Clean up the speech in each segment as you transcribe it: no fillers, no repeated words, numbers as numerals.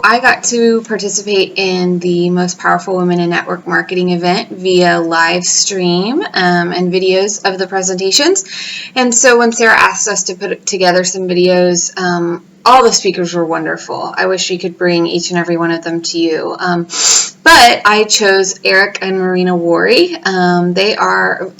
I got to participate in the Most Powerful Women in Network Marketing event via live stream and videos of the presentations. And so when Sarah asked us to put together some videos, all the speakers were wonderful. I wish we could bring each and every one of them to you. But I chose Eric and Marina Worre.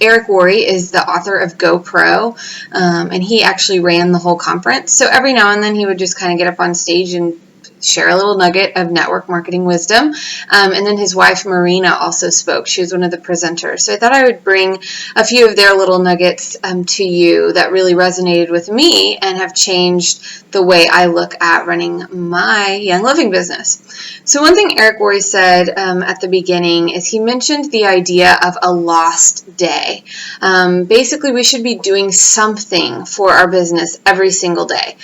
Eric Worre is the author of GoPro, and he actually ran the whole conference. So every now and then he would just kind of get up on stage and share a little nugget of network marketing wisdom. And then his wife, Marina, also spoke. She was one of the presenters. So I thought I would bring a few of their little nuggets to you that really resonated with me and have changed the way I look at running my Young Living business. So one thing Eric Worre said at the beginning is he mentioned the idea of a lost day. Basically, we should be doing something for our business every single day.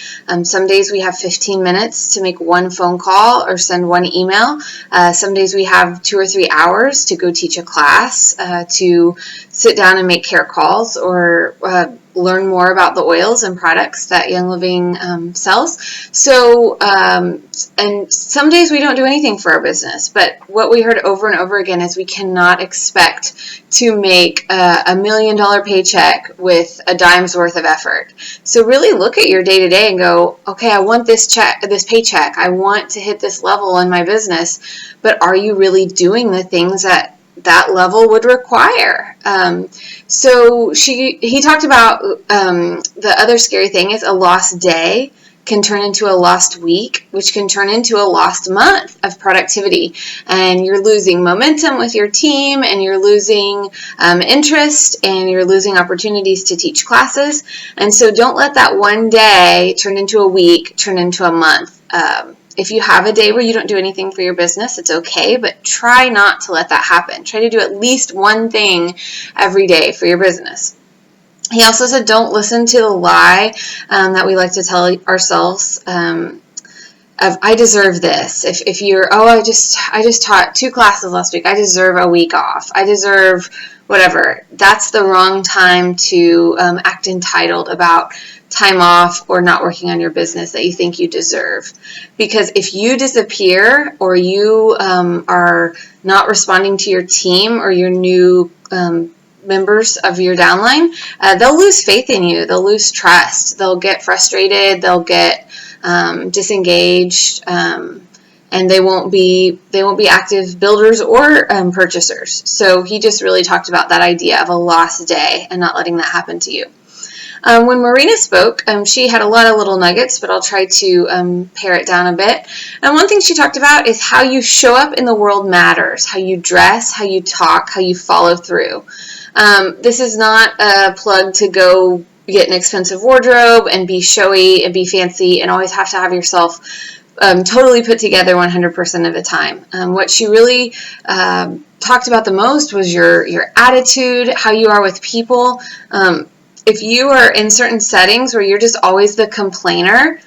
Some days we have 15 minutes to make one phone call or send one email. Some days we have 2 or 3 hours to go teach a class, to sit down and make care calls, or learn more about the oils and products that Young Living sells. So, and some days we don't do anything for our business, but what we heard over and over again is we cannot expect to make $1 million paycheck with a dime's worth of effort. So really look at your day-to-day and go, okay, I want this paycheck. I want to hit this level in my business, but are you really doing the things that level would require? So he talked about the other scary thing is a lost day can turn into a lost week, which can turn into a lost month of productivity. And you're losing momentum with your team, and you're losing interest, and you're losing opportunities to teach classes. And so don't let that one day turn into a week, turn into a month. If you have a day where you don't do anything for your business, it's okay, but try not to let that happen. Try to do at least one thing every day for your business. He also said, don't listen to the lie that we like to tell ourselves of, I deserve this. If you're, I just taught 2 classes last week, I deserve a week off. I deserve whatever. That's the wrong time to act entitled about time off or not working on your business that you think you deserve. Because if you disappear, or you are not responding to your team or your new members of your downline, they'll lose faith in you. They'll lose trust. They'll get frustrated. They'll get disengaged, and they won't be active builders or purchasers. So he just really talked about that idea of a lost day and not letting that happen to you. When Marina spoke, she had a lot of little nuggets, but I'll try to pare it down a bit. And one thing she talked about is how you show up in the world matters. How you dress, how you talk, how you follow through. This is not a plug to go get an expensive wardrobe and be showy and be fancy and always have to have yourself totally put together 100% of the time. What she really talked about the most was your attitude, how you are with people. If you are in certain settings where you're just always the complainer,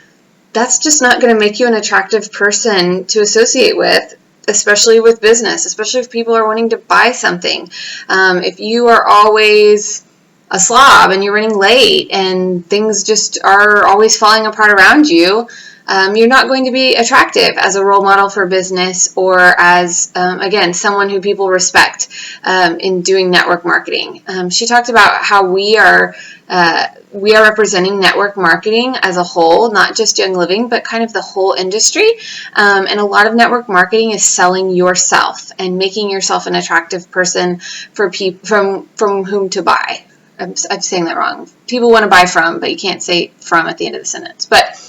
that's just not going to make you an attractive person to associate with, especially with business, especially if people are wanting to buy something. If you are always a slob and you're running late and things just are always falling apart around you, you're not going to be attractive as a role model for business, or as, again, someone who people respect in doing network marketing. She talked about how we are representing network marketing as a whole, not just Young Living, but kind of the whole industry. And a lot of network marketing is selling yourself and making yourself an attractive person for people from whom to buy. I'm saying that wrong. People want to buy from, but you can't say from at the end of the sentence. But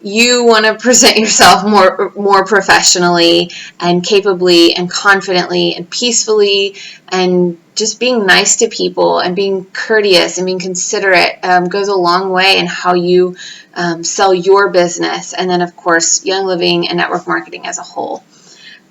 you want to present yourself more professionally and capably and confidently and peacefully, and just being nice to people and being courteous and being considerate goes a long way in how you sell your business, and then of course Young Living and network marketing as a whole.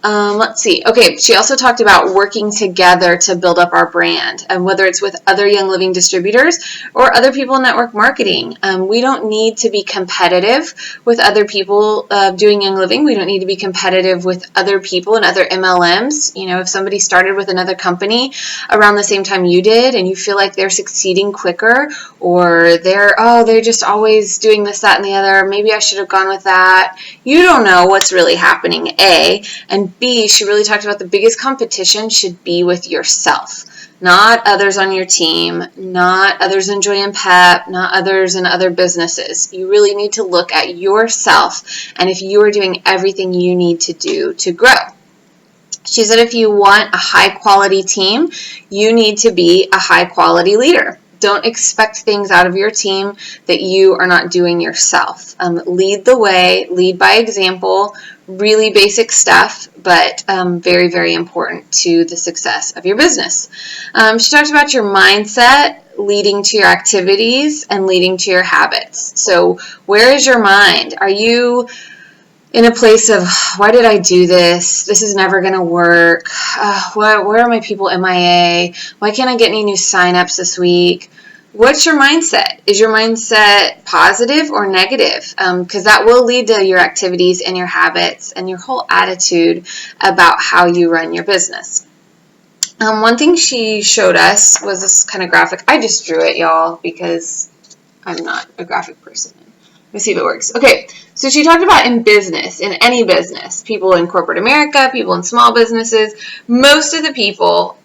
Let's see. Okay, she also talked about working together to build up our brand, and whether it's with other Young Living distributors or other people in network marketing. We don't need to be competitive with other people doing Young Living. We don't need to be competitive with other people and other MLMs. You know, if somebody started with another company around the same time you did and you feel like they're succeeding quicker, or they're just always doing this, that, and the other, maybe I should have gone with that. You don't know what's really happening, A. And B, she really talked about the biggest competition should be with yourself, not others on your team, not others in Joy and Pep, not others in other businesses. You really need to look at yourself and if you are doing everything you need to do to grow. She said if you want a high-quality team, you need to be a high-quality leader. Don't expect things out of your team that you are not doing yourself. Lead the way, lead by example, really basic stuff, but very, very important to the success of your business. She talked about your mindset leading to your activities and leading to your habits. So where is your mind? Are you in a place of, why did I do this? This is never going to work. Where are my people MIA? Why can't I get any new signups this week? What's your mindset? Is your mindset positive or negative? Because that will lead to your activities and your habits and your whole attitude about how you run your business. One thing she showed us was this kind of graphic. I just drew it, y'all, because I'm not a graphic person. Let's see if it works. Okay, so she talked about in business, in any business, people in corporate America, people in small businesses, most of the people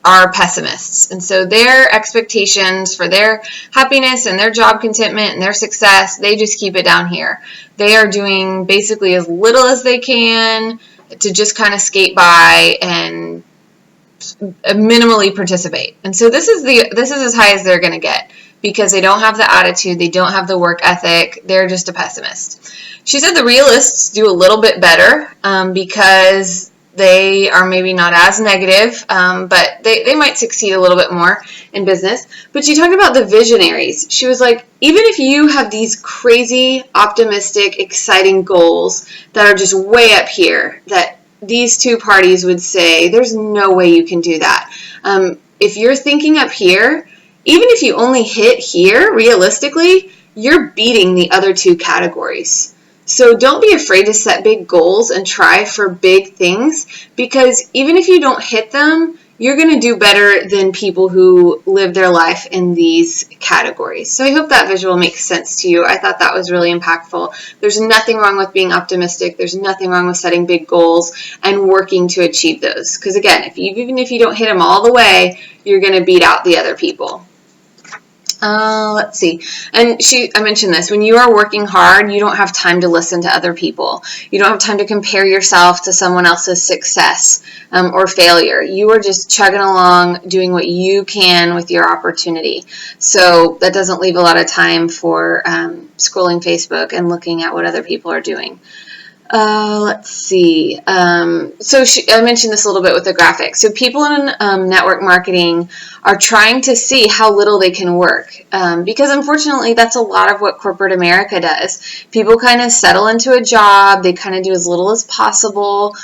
are pessimists. And so their expectations for their happiness and their job contentment and their success, they just keep it down here. They are doing basically as little as they can to just kind of skate by and minimally participate. And so this is as high as they're going to get, because they don't have the attitude, they don't have the work ethic, they're just a pessimist. She said the realists do a little bit better because they are maybe not as negative, but they might succeed a little bit more in business. But she talked about the visionaries. She was like, even if you have these crazy, optimistic, exciting goals that are just way up here, that these two parties would say, there's no way you can do that. If you're thinking up here, even if you only hit here, realistically, you're beating the other two categories. So don't be afraid to set big goals and try for big things, because even if you don't hit them, you're going to do better than people who live their life in these categories. So I hope that visual makes sense to you. I thought that was really impactful. There's nothing wrong with being optimistic. There's nothing wrong with setting big goals and working to achieve those. Because again, even if you don't hit them all the way, you're going to beat out the other people. Let's see. And I mentioned this. When you are working hard, you don't have time to listen to other people. You don't have time to compare yourself to someone else's success or failure. You are just chugging along, doing what you can with your opportunity. So that doesn't leave a lot of time for scrolling Facebook and looking at what other people are doing. Let's see. I mentioned this a little bit with the graphic. So people in network marketing are trying to see how little they can work, because unfortunately that's a lot of what corporate America does. People kind of settle into a job, they kind of do as little as possible,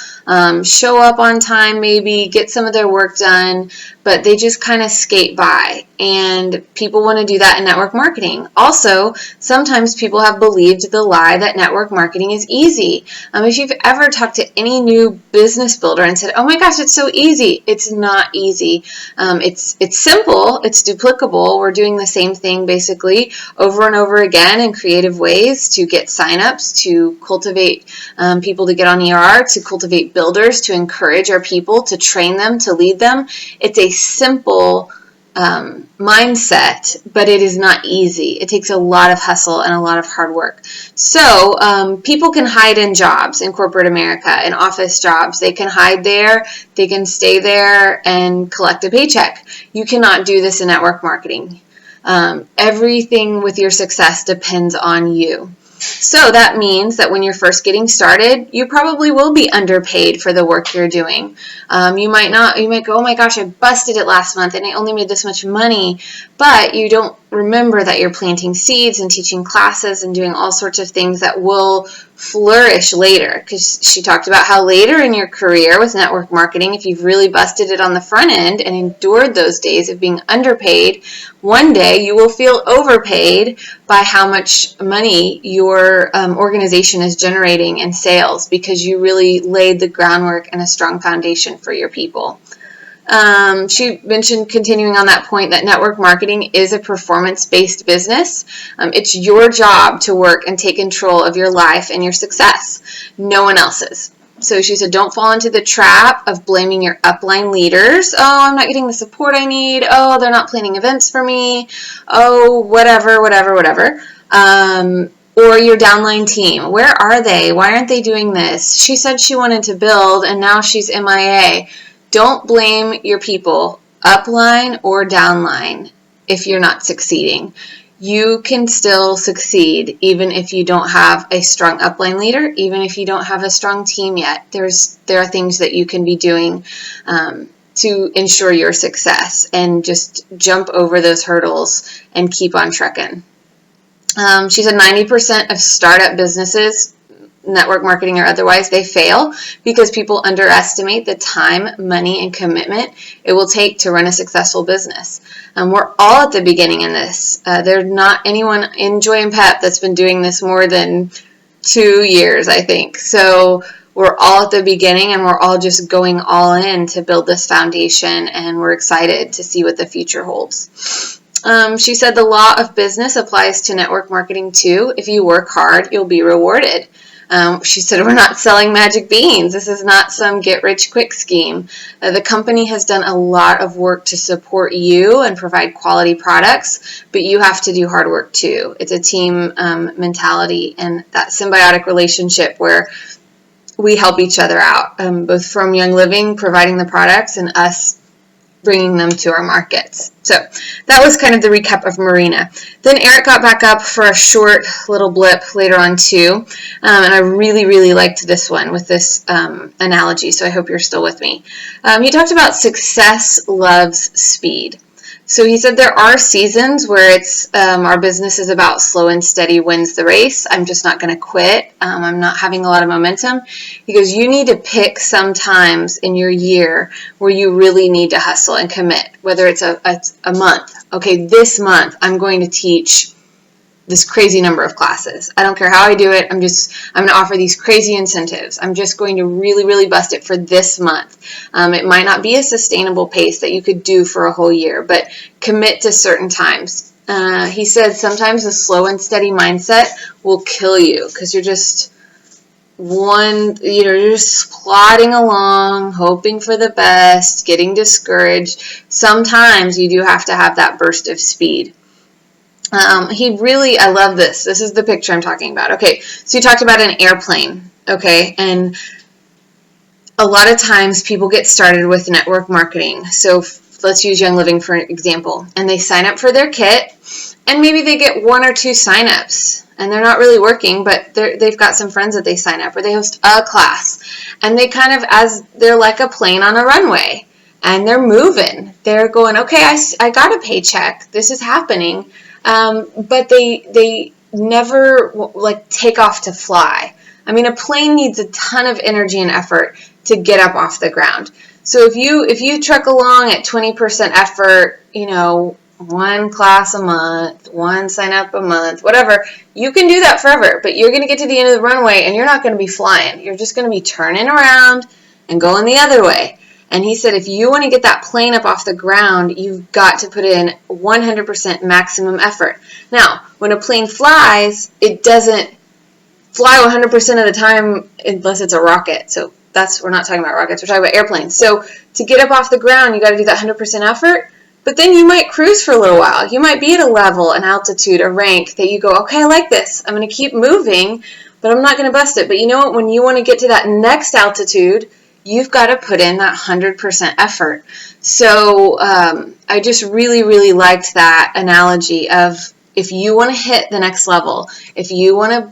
show up on time maybe, get some of their work done, but they just kind of skate by. And people want to do that in network marketing. Also, sometimes people have believed the lie that network marketing is easy. If you've ever talked to any new business builder and said, oh my gosh, it's so easy, it's not easy. It's simple, it's duplicable. We're doing the same thing basically over and over again in creative ways to get signups, to cultivate people to get on ER, to cultivate builders, to encourage our people, to train them, to lead them. It's a simple mindset, but it is not easy. It takes a lot of hustle and a lot of hard work. So people can hide in jobs in corporate America, in office jobs. They can hide there, they can stay there and collect a paycheck. You cannot do this in network marketing. Everything with your success depends on you. So that means that when you're first getting started, you probably will be underpaid for the work you're doing. You might go, oh my gosh, I busted it last month and I only made this much money, but you don't remember that you're planting seeds and teaching classes and doing all sorts of things that will flourish later, because she talked about how later in your career with network marketing, if you've really busted it on the front end and endured those days of being underpaid, one day you will feel overpaid by how much money your organization is generating in sales, because you really laid the groundwork and a strong foundation for your people. She mentioned, continuing on that point, that network marketing is a performance-based business. It's your job to work and take control of your life and your success, no one else's. So she said, don't fall into the trap of blaming your upline leaders. Oh, I'm not getting the support I need. Oh, they're not planning events for me. Oh, whatever. Or your downline team. Where are they? Why aren't they doing this? She said she wanted to build, and now she's MIA. Don't blame your people, upline or downline, if you're not succeeding. You can still succeed even if you don't have a strong upline leader, even if you don't have a strong team yet. There are things that you can be doing to ensure your success, and just jump over those hurdles and keep on trucking. She said 90% of startup businesses, network marketing or otherwise, they fail because people underestimate the time, money, and commitment it will take to run a successful business. We're all at the beginning in this. There's not anyone in Joy and Pep that's been doing this more than 2 years, I think. So we're all at the beginning, and we're all just going all in to build this foundation, and we're excited to see what the future holds. She said the law of business applies to network marketing too. If you work hard, you'll be rewarded. She said, we're not selling magic beans. This is not some get-rich-quick scheme. The company has done a lot of work to support you and provide quality products, but you have to do hard work too. It's a team mentality, and that symbiotic relationship where we help each other out, both from Young Living providing the products and us bringing them to our markets. So that was kind of the recap of Marina. Then Eric got back up for a short little blip later on too, and I really liked this one with this analogy, so I hope you're still with me. He talked about success loves speed. So he said there are seasons where it's our business is about slow and steady wins the race. I'm just not going to quit. I'm not having a lot of momentum. He goes, you need to pick some times in your year where you really need to hustle and commit, whether it's a month. Okay, this month I'm going to teach this crazy number of classes. I don't care how I do it. I'm going to offer these crazy incentives. I'm just going to really bust it for this month. It might not be a sustainable pace that you could do for a whole year, but commit to certain times. He said sometimes a slow and steady mindset will kill you because you're just you're just plodding along, hoping for the best, getting discouraged. Sometimes you do have to have that burst of speed. I love this. This is the picture I'm talking about. Okay, so you talked about an airplane, okay, and a lot of times people get started with network marketing. So let's use Young Living for example, and they sign up for their kit, and maybe they get 1 or 2 signups, and they're not really working, but they've got some friends that they sign up, or they host a class, and they kind of, as they're like a plane on a runway, and they're moving. They're going, okay, I got a paycheck. This is happening. But they never take off to fly. I mean, a plane needs a ton of energy and effort to get up off the ground. So if you truck along at 20% effort, 1 class a month, 1 sign up a month, whatever, you can do that forever, but you're going to get to the end of the runway and you're not going to be flying. You're just going to be turning around and going the other way. And he said, if you want to get that plane up off the ground, you've got to put in 100% maximum effort. Now, when a plane flies, it doesn't fly 100% of the time unless it's a rocket. So we're not talking about rockets, we're talking about airplanes. So to get up off the ground, you got to do that 100% effort, but then you might cruise for a little while. You might be at a level, an altitude, a rank that you go, okay, I like this. I'm going to keep moving, but I'm not going to bust it. But you know what? When you want to get to that next altitude, you've got to put in that 100% effort. So I just really liked that analogy of if you want to hit the next level, if you want to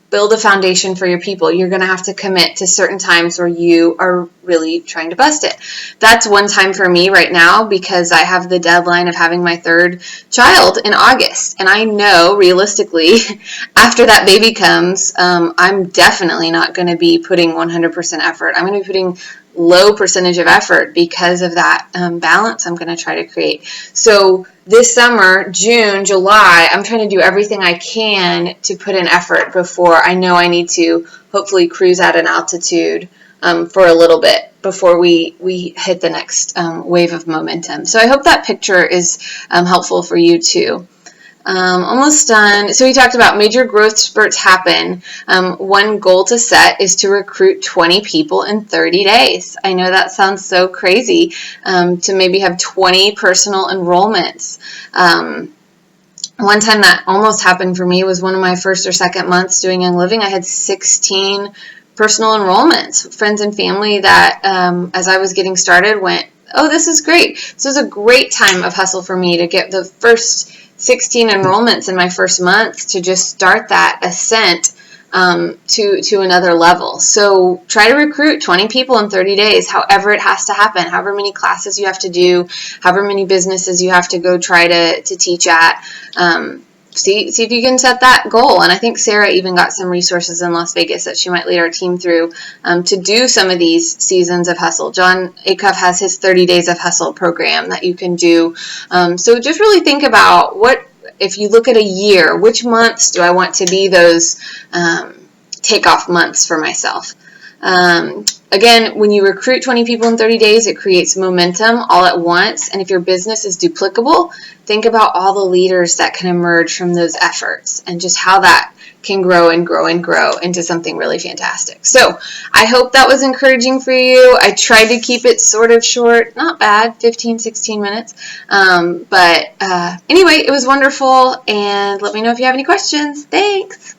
build a foundation for your people. You're going to have to commit to certain times where you are really trying to bust it. That's one time for me right now because I have the deadline of having my third child in August. And I know realistically, after that baby comes, I'm definitely not going to be putting 100% effort. I'm going to be putting low percentage of effort because of that balance I'm going to try to create. So this summer, June, July, I'm trying to do everything I can to put in effort before I know I need to hopefully cruise at an altitude for a little bit before we hit the next wave of momentum. So I hope that picture is helpful for you too. Almost done. So we talked about major growth spurts happen. One goal to set is to recruit 20 people in 30 days. I know that sounds so crazy to maybe have 20 personal enrollments. One time that almost happened for me was one of my first or second months doing Young Living. I had 16 personal enrollments, friends and family that as I was getting started went, oh, this is great. So it was a great time of hustle for me to get the first 16 enrollments in my first month to just start that ascent to another level. So try to recruit 20 people in 30 days, however it has to happen, however many classes you have to do, however many businesses you have to go try to teach at. See if you can set that goal. And I think Sarah even got some resources in Las Vegas that she might lead our team through to do some of these seasons of hustle. John Acuff has his 30 Days of Hustle program that you can do. So just really think about if you look at a year, which months do I want to be those takeoff months for myself? Again, when you recruit 20 people in 30 days, it creates momentum all at once. And if your business is duplicable, think about all the leaders that can emerge from those efforts and just how that can grow and grow and grow into something really fantastic. So I hope that was encouraging for you. I tried to keep it sort of short, not bad, 15, 16 minutes. But anyway, it was wonderful. And let me know if you have any questions. Thanks.